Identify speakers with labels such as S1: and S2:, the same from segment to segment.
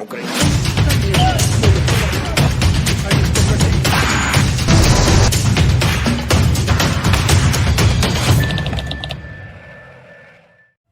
S1: Україна.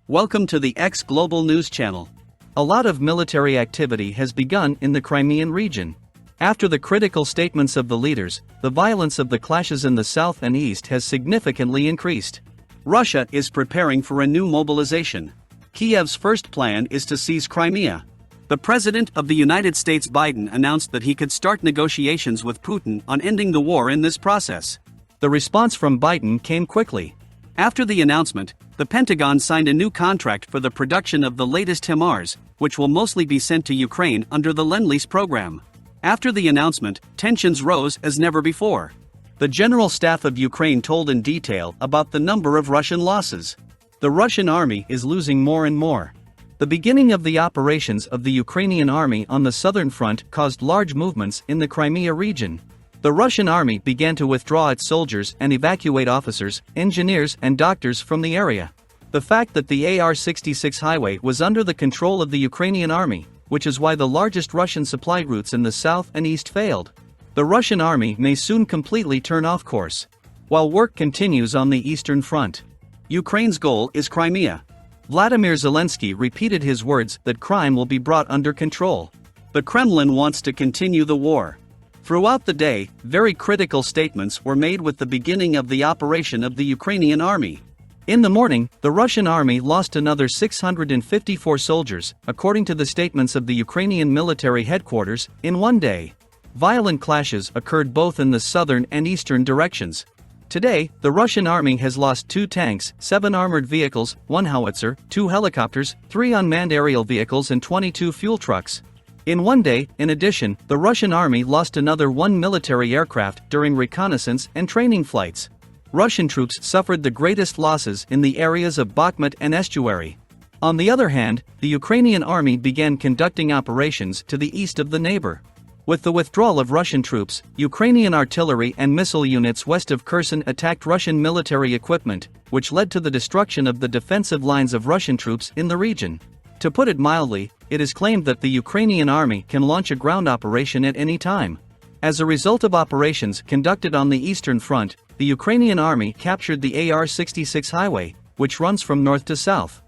S2: Welcome to the X Global News Channel. A lot of military activity has begun in the Crimean region. After the critical statements of the leaders, the violence of the clashes in the south and east has significantly increased. Russia is preparing for a new mobilization. Kiev's first plan is to seize Crimea. The President of the United States Biden announced that he could start negotiations with Putin on ending the war in this process. The response from Biden came quickly. After the announcement, the Pentagon signed a new contract for the production of the latest HIMARS, which will mostly be sent to Ukraine under the Lend-Lease program. After the announcement, tensions rose as never before. The General Staff of Ukraine told in detail about the number of Russian losses. The Russian army is losing more and more. The beginning of the operations of the Ukrainian army on the southern front caused large movements in the Crimea region. The Russian army began to withdraw its soldiers and evacuate officers, engineers, and doctors from the area. The fact that the AR-66 highway was under the control of the Ukrainian army, which is why the largest Russian supply routes in the south and east failed. The Russian army may soon completely turn off course. While work continues on the eastern front, Ukraine's goal is Crimea. Vladimir Zelensky repeated his words that crime will be brought under control. The Kremlin wants to continue the war. Throughout the day, very critical statements were made with the beginning of the operation of the Ukrainian army. In the morning, the Russian army lost another 654 soldiers, according to the statements of the Ukrainian military headquarters, in one day. Violent clashes occurred both in the southern and eastern directions. Today, the Russian army has lost 2 tanks, 7 armored vehicles, 1 howitzer, 2 helicopters, 3 unmanned aerial vehicles and 22 fuel trucks. In one day, in addition, the Russian army lost another 1 military aircraft during reconnaissance and training flights. Russian troops suffered the greatest losses in the areas of Bakhmut and Estuary. On the other hand, the Ukrainian army began conducting operations to the east of the neighbor. With the withdrawal of Russian troops, Ukrainian artillery and missile units west of Kherson attacked Russian military equipment, which led to the destruction of the defensive lines of Russian troops in the region. To put it mildly, it is claimed that the Ukrainian army can launch a ground operation at any time. As a result of operations conducted on the eastern front, the Ukrainian army captured the AR-66 highway, which runs from north to south.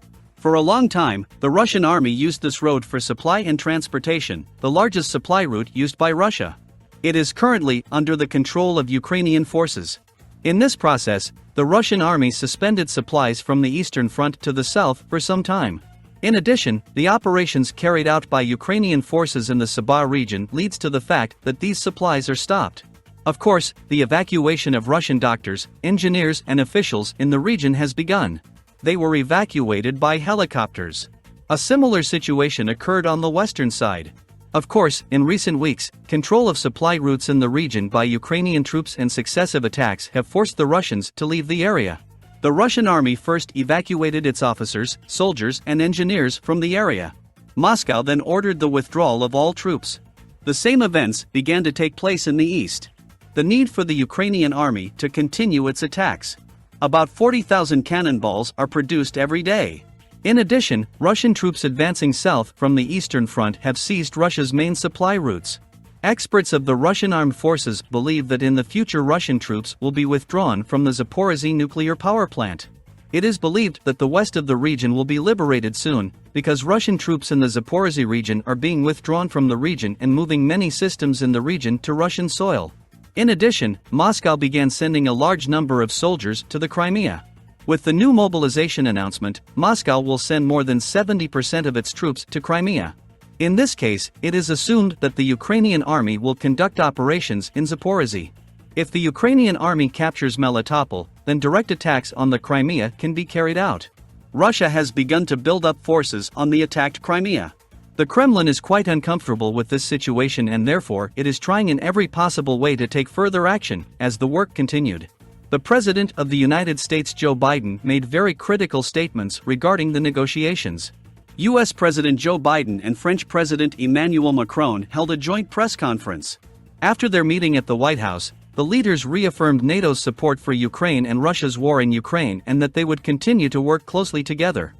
S2: For a long time, the Russian army used this road for supply and transportation, the largest supply route used by Russia. It is currently under the control of Ukrainian forces. In this process, the Russian army suspended supplies from the eastern front to the south for some time. In addition, the operations carried out by Ukrainian forces in the Sabah region leads to the fact that these supplies are stopped. Of course, the evacuation of Russian doctors, engineers, and officials in the region has begun. They were evacuated by helicopters. A similar situation occurred on the western side. Of course, in recent weeks, control of supply routes in the region by Ukrainian troops and successive attacks have forced the Russians to leave the area. The Russian army first evacuated its officers, soldiers, and engineers from the area. Moscow then ordered the withdrawal of all troops. The same events began to take place in the east. The need for the Ukrainian army to continue its attacks. About 40,000 cannonballs are produced every day. In addition, Russian troops advancing south from the eastern front have seized Russia's main supply routes. Experts of the Russian armed forces believe that in the future Russian troops will be withdrawn from the Zaporizhzhia nuclear power plant. It is believed that the west of the region will be liberated soon, because Russian troops in the Zaporizhzhia region are being withdrawn from the region and moving many systems in the region to Russian soil. In addition, Moscow began sending a large number of soldiers to the Crimea. With the new mobilization announcement, Moscow will send more than 70% of its troops to Crimea. In this case, it is assumed that the Ukrainian army will conduct operations in Zaporizhzhia. If the Ukrainian army captures Melitopol, then direct attacks on the Crimea can be carried out. Russia has begun to build up forces on the attacked Crimea. The Kremlin is quite uncomfortable with this situation and therefore it is trying in every possible way to take further action, as the work continued. The President of the United States Joe Biden made very critical statements regarding the negotiations. U.S. President Joe Biden and French President Emmanuel Macron held a joint press conference. After their meeting at the White House, the leaders reaffirmed NATO's support for Ukraine and Russia's war in Ukraine and that they would continue to work closely together.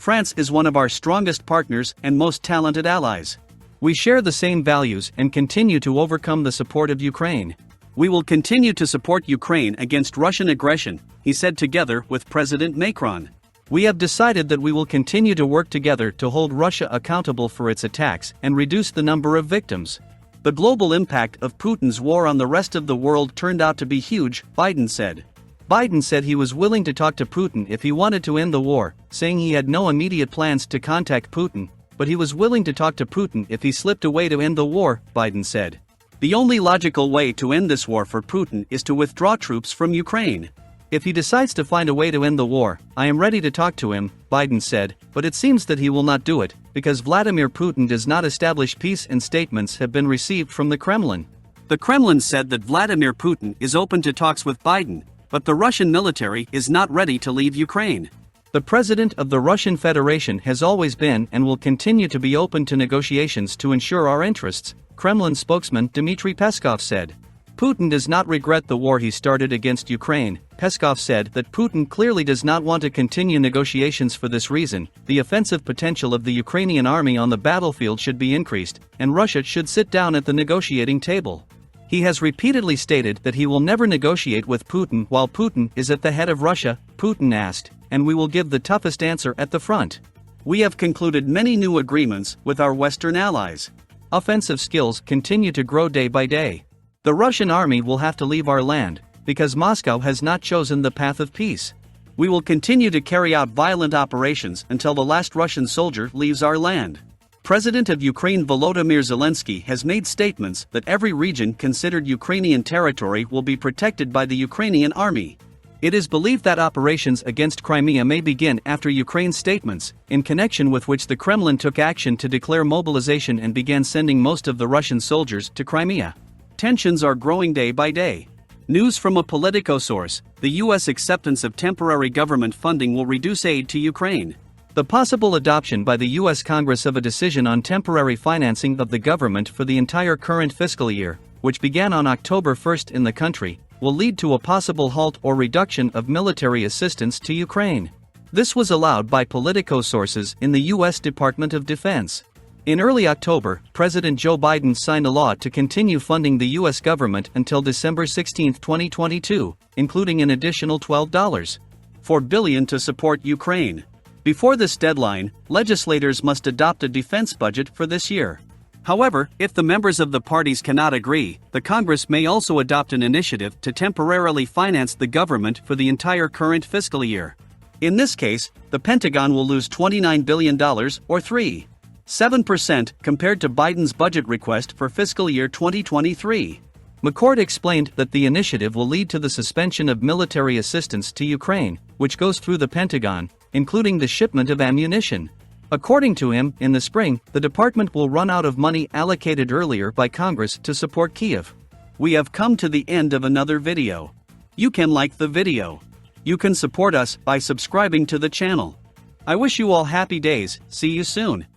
S2: France is one of our strongest partners and most talented allies. We share the same values and continue to overcome the support of Ukraine.
S1: We will continue to support Ukraine against Russian aggression, he said together with President Macron.
S2: We have decided that we will continue to work together to hold Russia accountable for its attacks and reduce the number of victims.
S1: The global impact of Putin's war on the rest of the world turned out to be huge, Biden said.
S2: Biden said he was willing to talk to Putin if he wanted to end the war, saying he had no immediate plans to contact Putin, but he was willing to talk to Putin if he slipped away to end the war, Biden said.
S1: The only logical way to end this war for Putin is to withdraw troops from Ukraine.
S2: If he decides to find a way to end the war, I am ready to talk to him, Biden said, but it seems that he will not do it, because Vladimir Putin does not establish peace and statements have been received from the Kremlin.
S1: The Kremlin said that Vladimir Putin is open to talks with Biden, but the Russian military is not ready to leave Ukraine.
S2: The president of the Russian Federation has always been and will continue to be open to negotiations to ensure our interests, Kremlin spokesman Dmitry Peskov said. Putin does not regret the war he started against Ukraine. Peskov said that Putin clearly does not want to continue negotiations for this reason. The offensive potential of the Ukrainian army on the battlefield should be increased, and Russia should sit down at the negotiating table. He has repeatedly stated that he will never negotiate with Putin while Putin is at the head of Russia, Putin asked, and we will give the toughest answer at the front.
S1: We have concluded many new agreements with our Western allies.
S2: Offensive skills continue to grow day by day. The Russian army will have to leave our land, because Moscow has not chosen the path of peace.
S1: We will continue to carry out violent operations until the last Russian soldier leaves our land. President of Ukraine Volodymyr Zelensky has made statements that every region considered Ukrainian territory will be protected by the Ukrainian army.
S2: It is believed that operations against Crimea may begin after Ukraine's statements, in connection with which the Kremlin took action to declare mobilization and began sending most of the Russian soldiers to Crimea.
S1: Tensions are growing day by day. News from a Politico source: the U.S. acceptance of temporary government funding will reduce aid to Ukraine.
S2: The possible adoption by the U.S. Congress of a decision on temporary financing of the government for the entire current fiscal year, which began on October 1 in the country, will lead to a possible halt or reduction of military assistance to Ukraine. This was allowed by Politico sources in the U.S. Department of Defense. In early October, President Joe Biden signed a law to continue funding the U.S. government until December 16, 2022, including an additional $12.4 billion to support Ukraine. Before this deadline, legislators must adopt a defense budget for this year. However, if the members of the parties cannot agree, the Congress may also adopt an initiative to temporarily finance the government for the entire current fiscal year. In this case, the Pentagon will lose $29 billion, or 3.7%, compared to Biden's budget request for fiscal year 2023. McCord explained that the initiative will lead to the suspension of military assistance to Ukraine, which goes through the Pentagon, including the shipment of ammunition. According to him, in the spring, the department will run out of money allocated earlier by Congress to support Kyiv.
S1: We have come to the end of another video. You can like the video. You can support us by subscribing to the channel. I wish you all happy days. See you soon.